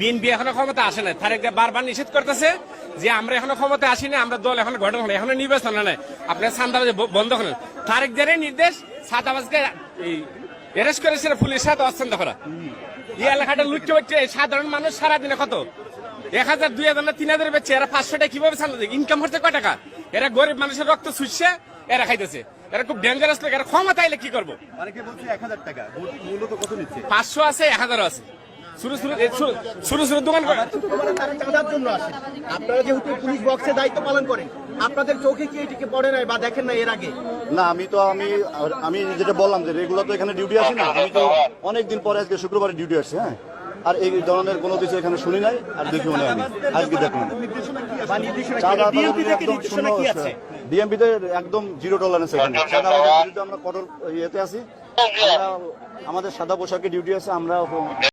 BNP এখনো ক্ষমতা আসে না, তারেক জিয়া বারবার নিষেধ করতেছে যে আমরা এখনো ক্ষমতা আসিনি, আমরা দল এখন গঠন হলো, এখনো নির্বাচন হয় না, আপনার চাঁদাবাজি বন্ধ করেন। তারেক জিয়ার নির্দেশ চাঁদাবাজকে অ্যারেস্ট করেছিল পুলিশের সাথে অস্ত্র করা। এই এলাকাটা লুটতে হচ্ছে সাধারণ মানুষ সারাদিনে কত 1000, 2000 না 3000 বেচছে, এরা 500 টাকা কিভাবে চাঁদা দেয়? ইনকাম হচ্ছে কয় টাকা? এরা গরিব মানুষের রক্ত শুষছে, এরা খাইতেছে। এরা খুব ডেঞ্জারাস লোক, এরা ক্ষমতা আইলে কি করবো? অনেকে বলছে 1000 টাকা, মূলত কত নিচ্ছে? 500 আছে, 1000 আছে। শুরু দোকান করে তারা চাঁদার জন্য আসে। আপনারা যেহেতু পুলিশ বক্সে দায়িত্ব পালন করেন, আপনাদের চোখে কি এটিকে পড়ে নাই বা দেখেন না এর আগে? না, আমি যেটা বললাম যে রেগুলার তো এখানে ডিউটি আসি না, আমি তো অনেকদিন পরে আজকে শুক্রবারে ডিউটি আসছি। হ্যাঁ, আর এই ধরনের কোনো কিছু এখানে শুনি নাই আর দেখিও না, আমি আজকে দেখলাম। ডিএমপিতে একদম জিরো টলারেন্স এখানে, চাঁদাবাজির বিরুদ্ধে আমরা কঠোর ইয়েতে আছি। আমরা আমাদের সাদা পোশাকে ডিউটি আছে, আমরা